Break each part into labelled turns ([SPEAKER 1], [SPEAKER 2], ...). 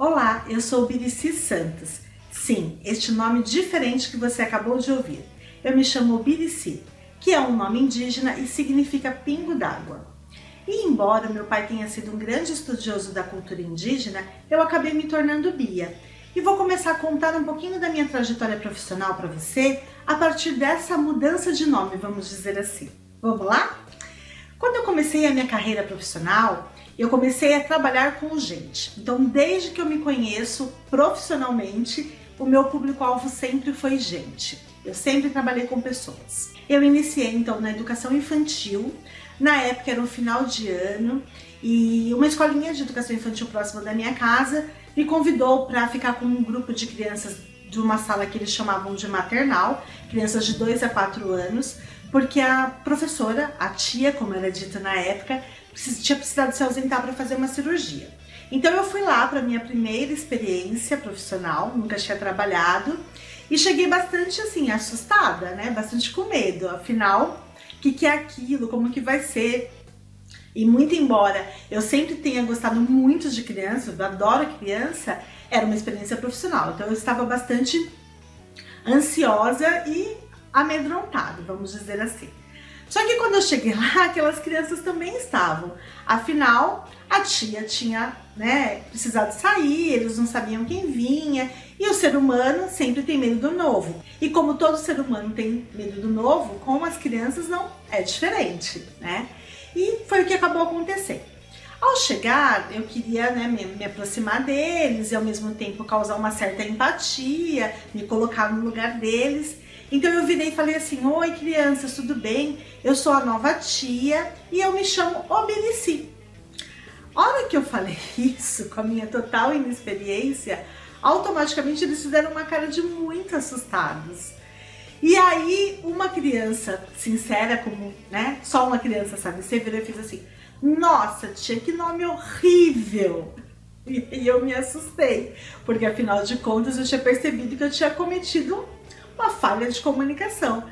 [SPEAKER 1] Olá, eu sou Birici Santos. Sim, este nome diferente que você acabou de ouvir. Eu me chamo Birici, que é um nome indígena e significa pingo d'água. E embora meu pai tenha sido um grande estudioso da cultura indígena, eu acabei me tornando Bia. E vou começar a contar um pouquinho da minha trajetória profissional para você a partir dessa mudança de nome, vamos dizer assim. Vamos lá? Quando eu comecei a minha carreira profissional, eu comecei a trabalhar com gente. Então, desde que eu me conheço profissionalmente, o meu público-alvo sempre foi gente. Eu sempre trabalhei com pessoas. Eu iniciei, então, na educação infantil. Na época, era um final de ano, e uma escolinha de educação infantil próxima da minha casa me convidou para ficar com um grupo de crianças de uma sala que eles chamavam de maternal, crianças de 2 a 4 anos, porque a professora, a tia, como era dita na época, tinha precisado se ausentar para fazer uma cirurgia. Então eu fui lá para minha primeira experiência profissional, nunca tinha trabalhado, e cheguei bastante assim, assustada, né? Bastante com medo, afinal, o que é aquilo, como que vai ser? E muito embora eu sempre tenha gostado muito de criança, eu adoro criança, era uma experiência profissional, então eu estava bastante ansiosa e amedrontada, vamos dizer assim. Só que quando eu cheguei lá, aquelas crianças também estavam. Afinal, a tia tinha, precisado sair, eles não sabiam quem vinha. E o ser humano sempre tem medo do novo. E como todo ser humano tem medo do novo, com as crianças não é diferente, né? E foi o que acabou acontecendo. Ao chegar, eu queria me aproximar deles e ao mesmo tempo causar uma certa empatia, me colocar no lugar deles. Então eu virei e falei assim: oi crianças, tudo bem? Eu sou a nova tia e eu me chamo Birici. A hora que eu falei isso, com a minha total inexperiência, automaticamente eles fizeram uma cara de muito assustados. E aí uma criança sincera, como só uma criança sabe ser, virou e fez assim: nossa tia, que nome horrível! E eu me assustei, porque afinal de contas eu tinha percebido que eu tinha cometido uma falha de comunicação,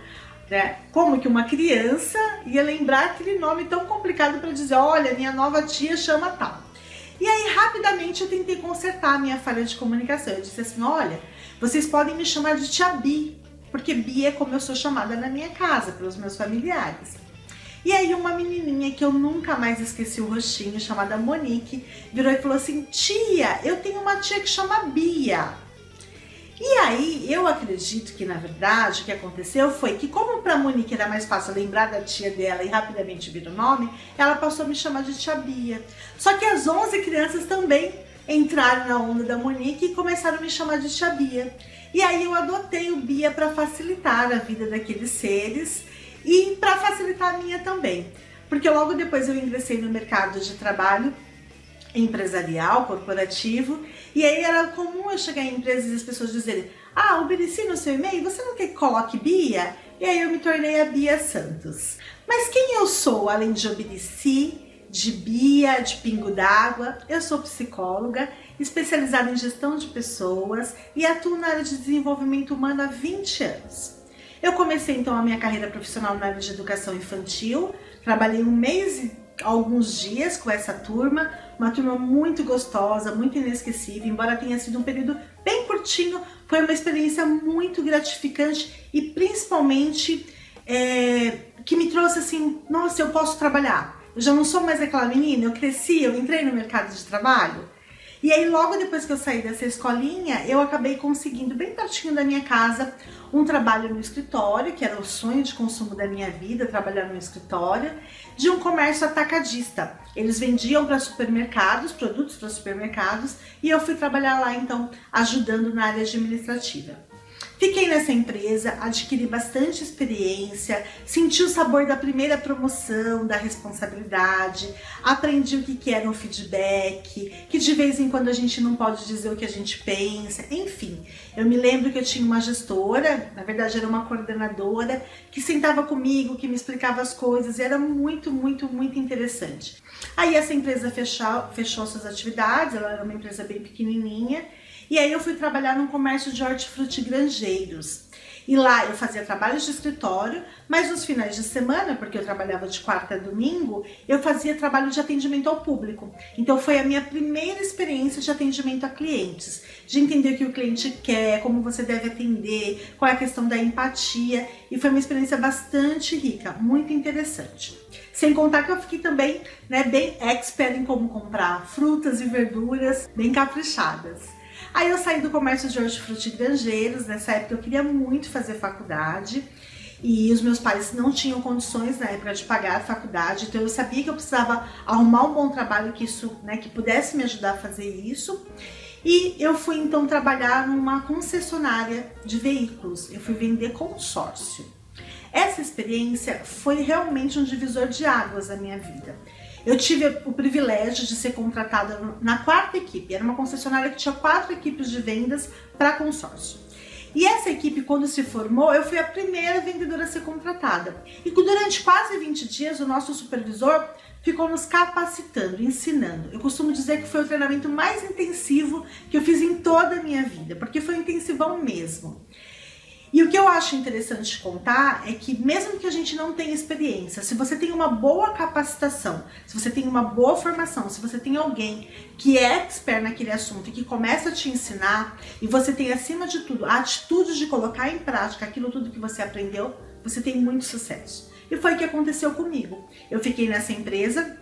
[SPEAKER 1] né? Como que uma criança ia lembrar aquele nome tão complicado para dizer: olha, minha nova tia chama tal. E aí rapidamente eu tentei consertar a minha falha de comunicação. Eu disse assim: olha, vocês podem me chamar de tia Bi, porque Bi é como eu sou chamada na minha casa, pelos meus familiares. E aí uma menininha que eu nunca mais esqueci o rostinho, chamada Monique, virou e falou assim: tia, eu tenho uma tia que chama Bia. E aí, eu acredito que, na verdade, o que aconteceu foi que, como para a Monique era mais fácil lembrar da tia dela e rapidamente vir o nome, ela passou a me chamar de tia Bia. Só que as 11 crianças também entraram na onda da Monique e começaram a me chamar de tia Bia. E aí eu adotei o Bia para facilitar a vida daqueles seres e para facilitar a minha também. Porque logo depois eu ingressei no mercado de trabalho empresarial, corporativo, e aí era comum eu chegar em empresas e as pessoas dizerem: ah, o Birici no seu e-mail, você não quer que coloque Bia? E aí eu me tornei a Bia Santos. Mas quem eu sou, além de Birici, de Bia, de pingo d'água? Eu sou psicóloga, especializada em gestão de pessoas e atuo na área de desenvolvimento humano há 20 anos. Eu comecei então a minha carreira profissional na área de educação infantil, trabalhei um mês e alguns dias com essa turma, uma turma muito gostosa, muito inesquecível, embora tenha sido um período bem curtinho, foi uma experiência muito gratificante e principalmente que me trouxe assim: nossa, eu posso trabalhar, eu já não sou mais aquela menina, eu cresci, eu entrei no mercado de trabalho. E aí logo depois que eu saí dessa escolinha, eu acabei conseguindo, bem pertinho da minha casa, um trabalho no escritório, que era o sonho de consumo da minha vida, trabalhar no escritório, de um comércio atacadista. Eles vendiam para supermercados, produtos para supermercados, e eu fui trabalhar lá então, ajudando na área administrativa. Fiquei nessa empresa, adquiri bastante experiência, senti o sabor da primeira promoção, da responsabilidade, aprendi o que era um feedback, que de vez em quando a gente não pode dizer o que a gente pensa, enfim. Eu me lembro que eu tinha uma gestora, na verdade era uma coordenadora, que sentava comigo, que me explicava as coisas, e era muito, muito, muito interessante. Aí essa empresa fechou suas atividades, ela era uma empresa bem pequenininha, e aí eu fui trabalhar num comércio de hortifruti grangeiros. E lá eu fazia trabalhos de escritório, mas nos finais de semana, porque eu trabalhava de quarta a domingo, eu fazia trabalho de atendimento ao público. Então foi a minha primeira experiência de atendimento a clientes, de entender o que o cliente quer, como você deve atender, qual é a questão da empatia, e foi uma experiência bastante rica, muito interessante. Sem contar que eu fiquei também, né, bem expert em como comprar frutas e verduras bem caprichadas. Aí eu saí do comércio de hortifruti e granjeiros. Nessa época eu queria muito fazer faculdade e os meus pais não tinham condições na época de pagar a faculdade, então eu sabia que eu precisava arrumar um bom trabalho que pudesse me ajudar a fazer isso. E eu fui então trabalhar numa concessionária de veículos, eu fui vender consórcio. Essa experiência foi realmente um divisor de águas na minha vida. Eu tive o privilégio de ser contratada na quarta equipe. Era uma concessionária que tinha 4 equipes de vendas para consórcio. E essa equipe, quando se formou, eu fui a primeira vendedora a ser contratada. E durante quase 20 dias, o nosso supervisor ficou nos capacitando, ensinando. Eu costumo dizer que foi o treinamento mais intensivo que eu fiz em toda a minha vida, porque foi intensivão mesmo. E o que eu acho interessante contar é que mesmo que a gente não tenha experiência, se você tem uma boa capacitação, se você tem uma boa formação, se você tem alguém que é expert naquele assunto e que começa a te ensinar, e você tem acima de tudo a atitude de colocar em prática aquilo tudo que você aprendeu, você tem muito sucesso. E foi o que aconteceu comigo. Eu fiquei nessa empresa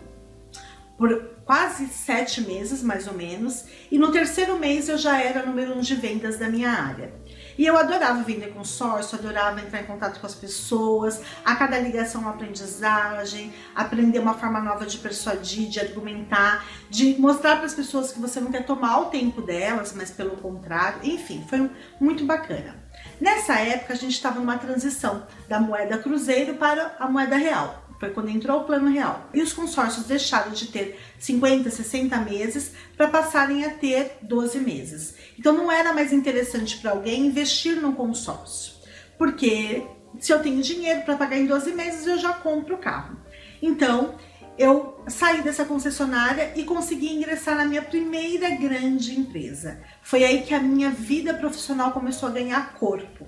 [SPEAKER 1] por quase 7 meses, mais ou menos, e no terceiro mês eu já era número 1 de vendas da minha área. E eu adorava vender consórcio, adorava entrar em contato com as pessoas, a cada ligação uma aprendizagem, aprender uma forma nova de persuadir, de argumentar, de mostrar para as pessoas que você não quer tomar o tempo delas, mas pelo contrário, enfim, foi muito bacana. Nessa época a gente estava numa transição da moeda cruzeiro para a moeda real. Foi quando entrou o plano real. E os consórcios deixaram de ter 50, 60 meses para passarem a ter 12 meses. Então não era mais interessante para alguém investir no consórcio. Porque se eu tenho dinheiro para pagar em 12 meses, eu já compro o carro. Então eu saí dessa concessionária e consegui ingressar na minha primeira grande empresa. Foi aí que a minha vida profissional começou a ganhar corpo.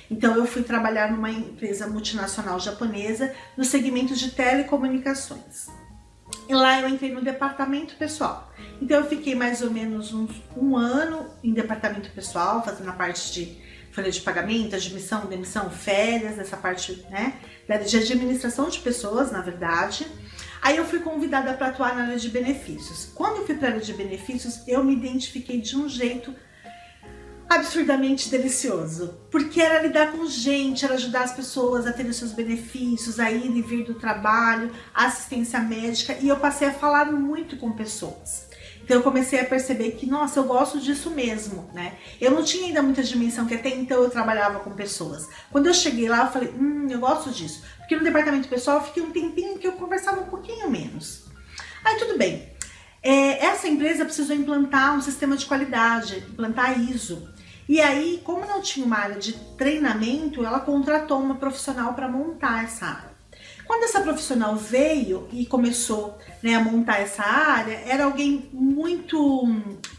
[SPEAKER 1] Então eu fui trabalhar numa empresa multinacional japonesa no segmento de telecomunicações. E lá eu entrei no departamento pessoal. Então eu fiquei mais ou menos um ano em departamento pessoal, fazendo a parte de folha de pagamento, admissão, demissão, férias, essa parte, né, de administração de pessoas, na verdade. Aí eu fui convidada para atuar na área de benefícios. Quando eu fui para a área de benefícios, eu me identifiquei de um jeito absurdamente delicioso, porque era lidar com gente, era ajudar as pessoas a terem seus benefícios, a ir e vir do trabalho, a assistência médica, e eu passei a falar muito com pessoas. Então eu comecei a perceber que, nossa, eu gosto disso mesmo, né? Eu não tinha ainda muita dimensão, que até então eu trabalhava com pessoas. Quando eu cheguei lá, eu falei, eu gosto disso. Porque no departamento pessoal eu fiquei um tempinho que eu conversava um pouquinho menos. Aí tudo bem. Essa empresa precisou implantar um sistema de qualidade, implantar ISO. E aí, como não tinha uma área de treinamento, ela contratou uma profissional para montar essa área. Quando essa profissional veio e começou, né, a montar essa área, era alguém muito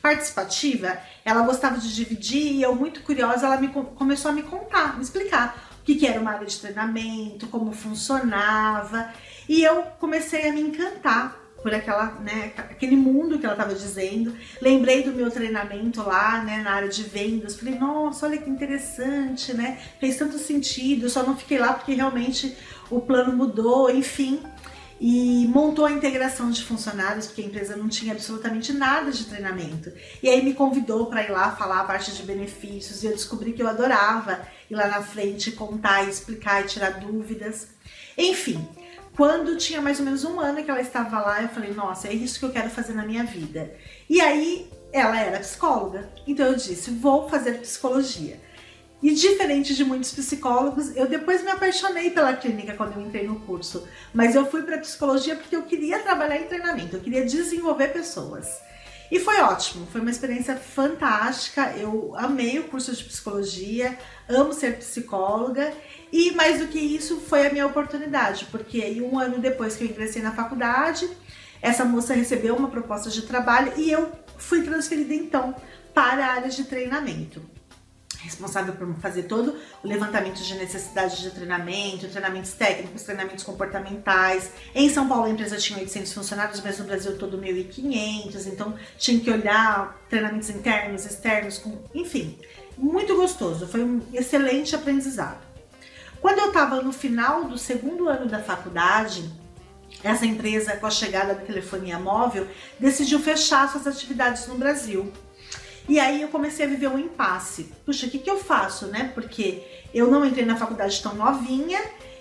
[SPEAKER 1] participativa, ela gostava de dividir, e eu, muito curiosa, ela começou a me contar, me explicar o que era uma área de treinamento, como funcionava, e eu comecei a me encantar por aquele mundo que ela estava dizendo. Lembrei do meu treinamento lá, né, na área de vendas. Falei, nossa, olha que interessante, né? Fez tanto sentido. Eu só não fiquei lá porque realmente o plano mudou, enfim. E montou a integração de funcionários, porque a empresa não tinha absolutamente nada de treinamento. E aí me convidou para ir lá falar a parte de benefícios, e eu descobri que eu adorava ir lá na frente, contar, explicar e tirar dúvidas. Enfim, quando tinha mais ou menos um ano que ela estava lá, eu falei, nossa, é isso que eu quero fazer na minha vida. E aí, ela era psicóloga, então eu disse, vou fazer psicologia. E diferente de muitos psicólogos, eu depois me apaixonei pela clínica quando eu entrei no curso. Mas eu fui para psicologia porque eu queria trabalhar em treinamento, eu queria desenvolver pessoas. E foi ótimo, foi uma experiência fantástica, eu amei o curso de psicologia, amo ser psicóloga, e mais do que isso foi a minha oportunidade, porque aí um ano depois que eu ingressei na faculdade, essa moça recebeu uma proposta de trabalho e eu fui transferida então para a área de treinamento. responsável por fazer todo o levantamento de necessidades de treinamento, treinamentos técnicos, treinamentos comportamentais. Em São Paulo a empresa tinha 800 funcionários, mas no Brasil todo 1.500, então tinha que olhar treinamentos internos, externos, enfim, muito gostoso, foi um excelente aprendizado. Quando eu estava no final do segundo ano da faculdade, essa empresa, com a chegada da telefonia móvel, decidiu fechar suas atividades no Brasil. E aí eu comecei a viver um impasse. Puxa, o que eu faço, né? Porque eu não entrei na faculdade tão novinha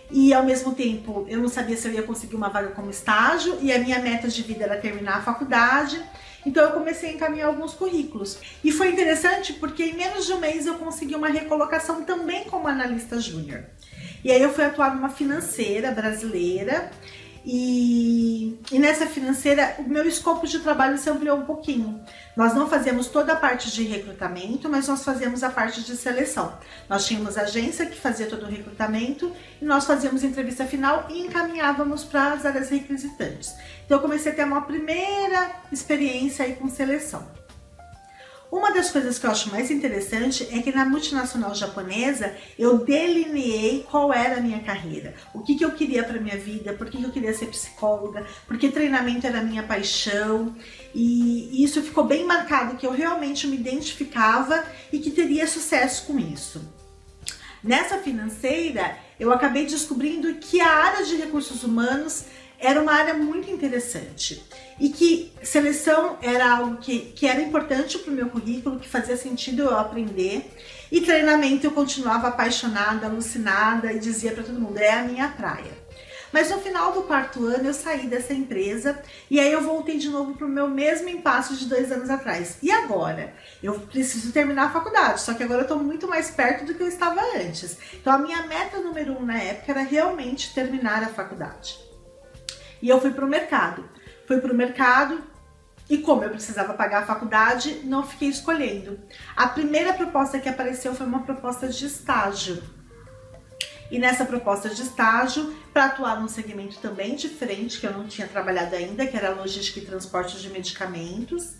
[SPEAKER 1] e ao mesmo tempo eu não sabia se eu ia conseguir uma vaga como estágio e a minha meta de vida era terminar a faculdade. Então eu comecei a encaminhar alguns currículos. E foi interessante porque em menos de um mês eu consegui uma recolocação também como analista júnior. E aí eu fui atuar numa financeira brasileira. E nessa financeira, o meu escopo de trabalho se ampliou um pouquinho. Nós não fazíamos toda a parte de recrutamento, mas nós fazíamos a parte de seleção. Nós tínhamos a agência que fazia todo o recrutamento e nós fazíamos entrevista final e encaminhávamos para as áreas requisitantes. Então eu comecei a ter uma primeira experiência aí com seleção. Uma das coisas que eu acho mais interessante é que na multinacional japonesa eu delineei qual era a minha carreira, o que eu queria para minha vida, por que eu queria ser psicóloga, porque treinamento era a minha paixão e isso ficou bem marcado, que eu realmente me identificava e que teria sucesso com isso. Nessa financeira eu acabei descobrindo que a área de recursos humanos era uma área muito interessante e que seleção era algo que era importante para o meu currículo, que fazia sentido eu aprender, e treinamento eu continuava apaixonada, alucinada e dizia para todo mundo, é a minha praia. Mas no final do quarto ano eu saí dessa empresa e aí eu voltei de novo para o meu mesmo impasse de 2 anos atrás. E agora? Eu preciso terminar a faculdade, só que agora eu estou muito mais perto do que eu estava antes. Então a minha meta número 1 na época era realmente terminar a faculdade. E eu fui para o mercado. E como eu precisava pagar a faculdade, não fiquei escolhendo. A primeira proposta que apareceu foi uma proposta de estágio. E nessa proposta de estágio, para atuar num segmento também diferente, que eu não tinha trabalhado ainda, que era logística e transporte de medicamentos,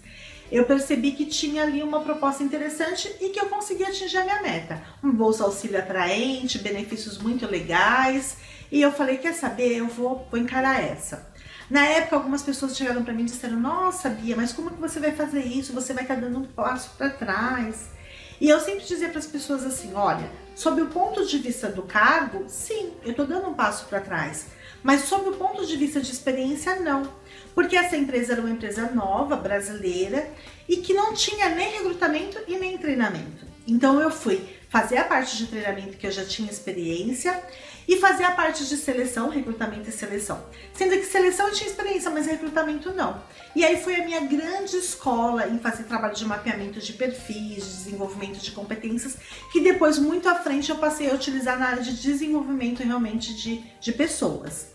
[SPEAKER 1] eu percebi que tinha ali uma proposta interessante e que eu conseguia atingir a minha meta. Um bolsa auxílio atraente, benefícios muito legais. E eu falei, quer saber, eu vou encarar essa. Na época, algumas pessoas chegaram para mim e disseram, nossa, Bia, mas como que você vai fazer isso? Você vai estar dando um passo para trás. E eu sempre dizia para as pessoas assim, olha, sob o ponto de vista do cargo, sim, eu estou dando um passo para trás. Mas sob o ponto de vista de experiência, não. Porque essa empresa era uma empresa nova, brasileira, e que não tinha nem recrutamento e nem treinamento. Então eu fui fazer a parte de treinamento que eu já tinha experiência e fazer a parte de seleção, recrutamento e seleção. Sendo que seleção eu tinha experiência, mas recrutamento não. E aí foi a minha grande escola em fazer trabalho de mapeamento de perfis, de desenvolvimento de competências, que depois, muito à frente, eu passei a utilizar na área de desenvolvimento realmente de pessoas.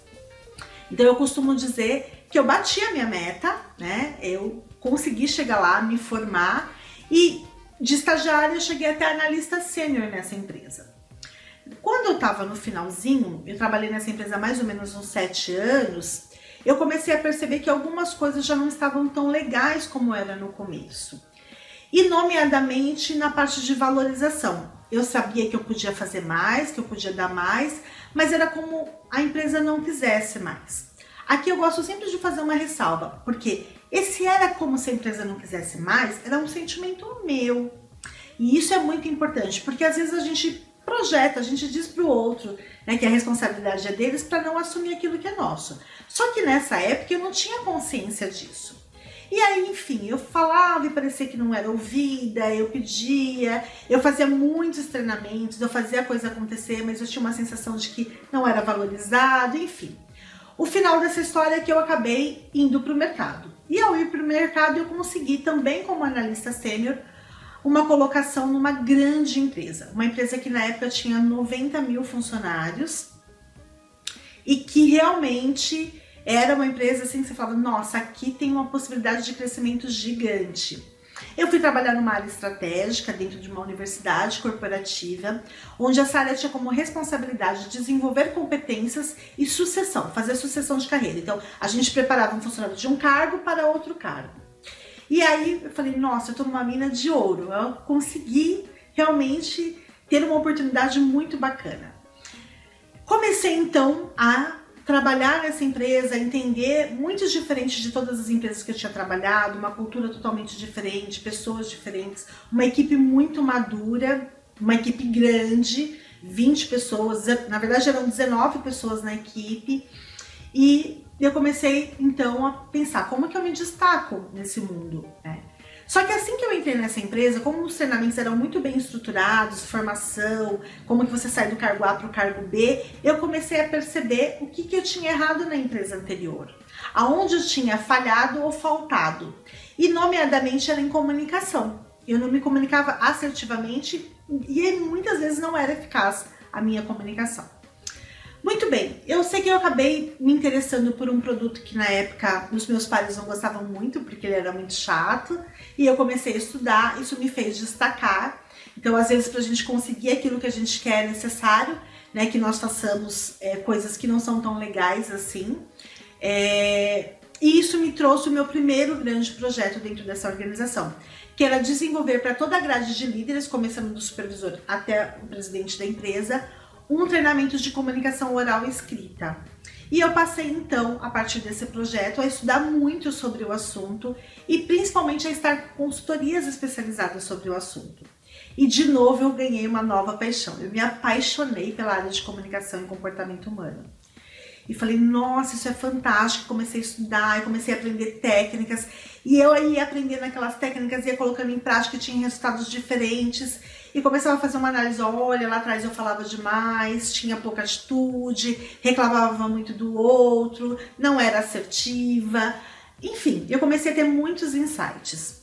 [SPEAKER 1] Então eu costumo dizer que eu bati a minha meta, né? Eu consegui chegar lá, me formar e de estagiária eu cheguei até analista sênior nessa empresa. Quando eu estava no finalzinho, eu trabalhei nessa empresa há mais ou menos uns 7 anos, eu comecei a perceber que algumas coisas já não estavam tão legais como era no começo. E nomeadamente na parte de valorização. Eu sabia que eu podia fazer mais, que eu podia dar mais, mas era como a empresa não quisesse mais. Aqui eu gosto sempre de fazer uma ressalva, porque esse era como se a empresa não quisesse mais, era um sentimento meu. E isso é muito importante, porque às vezes a gente projeta, a gente diz para o outro, né, que a responsabilidade é deles para não assumir aquilo que é nosso. Só que nessa época eu não tinha consciência disso. E aí, enfim, eu falava e parecia que não era ouvida, eu pedia, eu fazia muitos treinamentos, eu fazia a coisa acontecer, mas eu tinha uma sensação de que não era valorizado, enfim. O final dessa história é que eu acabei indo para o mercado. E ao ir para o mercado eu consegui também como analista sênior uma colocação numa grande empresa. Uma empresa que na época tinha 90 mil funcionários e que realmente era uma empresa assim que você fala, nossa, aqui tem uma possibilidade de crescimento gigante. Eu fui trabalhar numa área estratégica dentro de uma universidade corporativa, onde essa área tinha como responsabilidade desenvolver competências e sucessão, fazer sucessão de carreira. Então, a gente preparava um funcionário de um cargo para outro cargo. E aí eu falei, nossa, eu tô numa mina de ouro, eu consegui realmente ter uma oportunidade muito bacana. Comecei então a trabalhar nessa empresa, entender muito diferente de todas as empresas que eu tinha trabalhado, uma cultura totalmente diferente, pessoas diferentes, uma equipe muito madura, uma equipe grande, 20 pessoas, na verdade eram 19 pessoas na equipe, e eu comecei então a pensar como que eu me destaco nesse mundo, né? Só que assim que eu entrei nessa empresa, como os treinamentos eram muito bem estruturados, formação, como que você sai do cargo A para o cargo B, eu comecei a perceber o que eu tinha errado na empresa anterior, aonde eu tinha falhado ou faltado, e nomeadamente era em comunicação. Eu não me comunicava assertivamente e muitas vezes não era eficaz a minha comunicação. Muito bem, eu sei que eu acabei me interessando por um produto que na época os meus pais não gostavam muito, porque ele era muito chato, e eu comecei a estudar, isso me fez destacar. Então, às vezes, para a gente conseguir aquilo que a gente quer, é necessário, né, que nós façamos coisas que não são tão legais assim. E isso me trouxe o meu primeiro grande projeto dentro dessa organização, que era desenvolver para toda a grade de líderes, começando do supervisor até o presidente da empresa, um treinamento de comunicação oral e escrita. E eu passei então, a partir desse projeto, a estudar muito sobre o assunto e principalmente a estar com consultorias especializadas sobre o assunto. E de novo eu ganhei uma nova paixão, eu me apaixonei pela área de comunicação e comportamento humano. E falei, nossa, isso é fantástico, comecei a estudar, eu comecei a aprender técnicas, e eu ia aprendendo aquelas técnicas, ia colocando em prática e tinha resultados diferentes, e começava a fazer uma análise, olha, lá atrás eu falava demais, tinha pouca atitude, reclamava muito do outro, não era assertiva, enfim, eu comecei a ter muitos insights.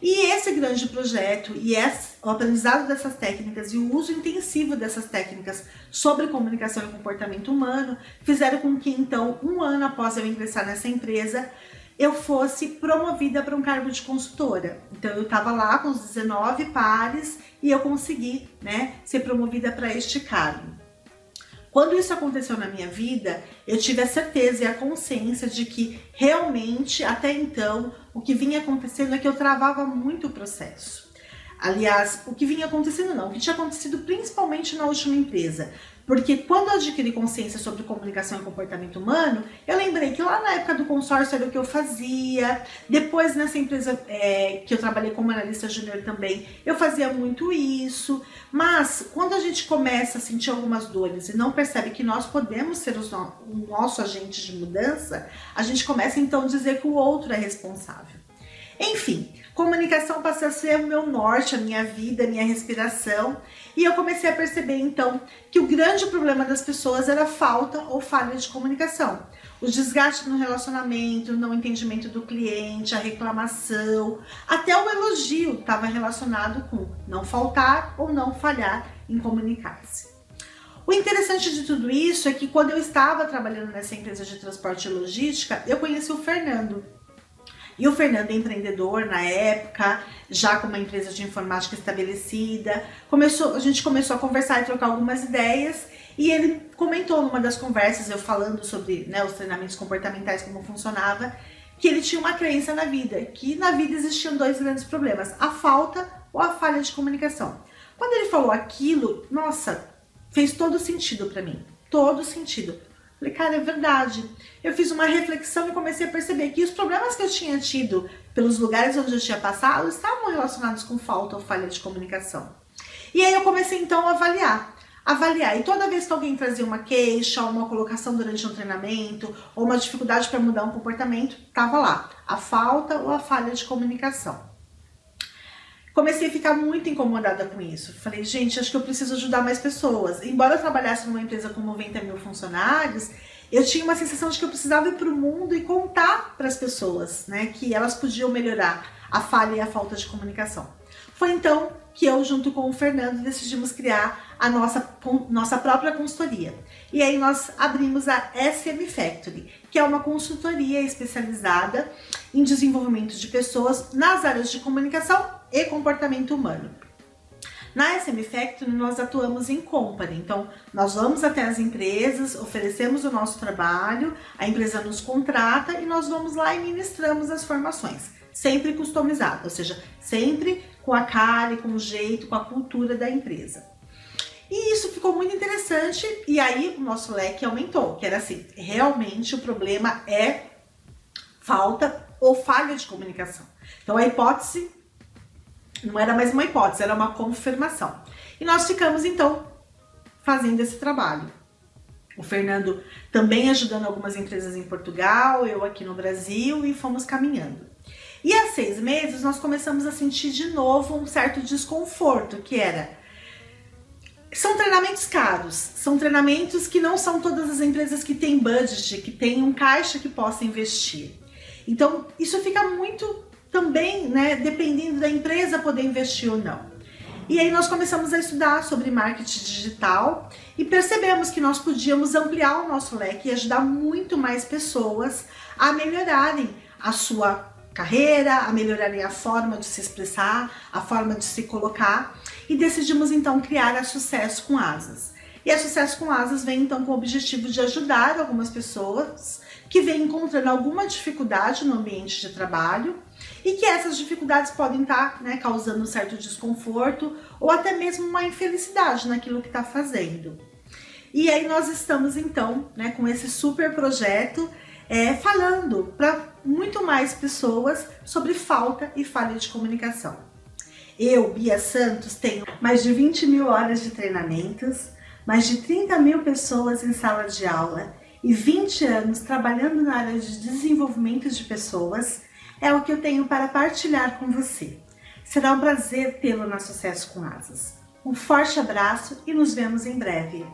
[SPEAKER 1] E esse grande projeto e o aprendizado dessas técnicas e o uso intensivo dessas técnicas sobre comunicação e comportamento humano fizeram com que, então, um ano após eu ingressar nessa empresa, eu fosse promovida para um cargo de consultora. Então, eu estava lá com os 19 pares e eu consegui, né, ser promovida para este cargo. Quando isso aconteceu na minha vida, eu tive a certeza e a consciência de que realmente, até então, o que vinha acontecendo é que eu travava muito o processo. Aliás, o que vinha acontecendo não, o que tinha acontecido principalmente na última empresa. Porque quando eu adquiri consciência sobre comunicação e comportamento humano, eu lembrei que lá na época do consórcio era o que eu fazia. Depois nessa empresa que eu trabalhei como analista júnior também, eu fazia muito isso. Mas quando a gente começa a sentir algumas dores e não percebe que nós podemos ser o nosso agente de mudança, a gente começa então a dizer que o outro é responsável. Enfim, comunicação passou a ser o meu norte, a minha vida, a minha respiração, e eu comecei a perceber então que o grande problema das pessoas era a falta ou falha de comunicação. O desgaste no relacionamento, o não entendimento do cliente, a reclamação, até o elogio estava relacionado com não faltar ou não falhar em comunicar-se. O interessante de tudo isso é que quando eu estava trabalhando nessa empresa de transporte e logística, eu conheci o Fernando. E o Fernando é empreendedor na época, já com uma empresa de informática estabelecida. A gente começou a conversar e trocar algumas ideias, e ele comentou numa das conversas, eu falando sobre, né, os treinamentos comportamentais, como funcionava, que ele tinha uma crença na vida, que na vida existiam dois grandes problemas, a falta ou a falha de comunicação. Quando ele falou aquilo, nossa, fez todo sentido para mim, todo sentido. Falei, cara, é verdade. Eu fiz uma reflexão e comecei a perceber que os problemas que eu tinha tido pelos lugares onde eu tinha passado estavam relacionados com falta ou falha de comunicação. E aí eu comecei então a avaliar. E toda vez que alguém trazia uma queixa, uma colocação durante um treinamento, ou uma dificuldade para mudar um comportamento, estava lá, a falta ou a falha de comunicação. Comecei a ficar muito incomodada com isso. Falei, gente, acho que eu preciso ajudar mais pessoas. Embora eu trabalhasse numa empresa com 90 mil funcionários, eu tinha uma sensação de que eu precisava ir para o mundo e contar para as pessoas, né, que elas podiam melhorar a falha e a falta de comunicação. Foi então que eu, junto com o Fernando, decidimos criar a nossa própria consultoria. E aí nós abrimos a SM Factory, que é uma consultoria especializada em desenvolvimento de pessoas nas áreas de comunicação e comportamento humano. Na SM Factory nós atuamos em company, então nós vamos até as empresas, oferecemos o nosso trabalho, a empresa nos contrata e nós vamos lá e ministramos as formações. sempre customizada, ou seja, sempre com a cara e com o jeito, com a cultura da empresa. E isso ficou muito interessante e aí o nosso leque aumentou, que era assim, realmente o problema é falta ou falha de comunicação. Então a hipótese não era mais uma hipótese, era uma confirmação. E nós ficamos então fazendo esse trabalho. O Fernando também ajudando algumas empresas em Portugal, eu aqui no Brasil e fomos caminhando. E há 6 meses nós começamos a sentir de novo um certo desconforto, que era... São treinamentos caros, são treinamentos que não são todas as empresas que têm budget, que têm um caixa que possa investir. Então isso fica muito também, né, dependendo da empresa poder investir ou não. E aí nós começamos a estudar sobre marketing digital e percebemos que nós podíamos ampliar o nosso leque e ajudar muito mais pessoas a melhorarem a sua carreira, a melhorarem a forma de se expressar, a forma de se colocar, e decidimos então criar a Sucesso com Asas. E a Sucesso com Asas vem então com o objetivo de ajudar algumas pessoas que vêm encontrando alguma dificuldade no ambiente de trabalho e que essas dificuldades podem estar, né, causando um certo desconforto ou até mesmo uma infelicidade naquilo que está fazendo. E aí nós estamos então, né, com esse super projeto falando para muito mais pessoas sobre falta e falha de comunicação. Eu, Bia Santos, tenho mais de 20 mil horas de treinamentos, mais de 30 mil pessoas em sala de aula e 20 anos trabalhando na área de desenvolvimento de pessoas, é o que eu tenho para partilhar com você. Será um prazer tê-lo na Sucesso com Asas. Um forte abraço e nos vemos em breve.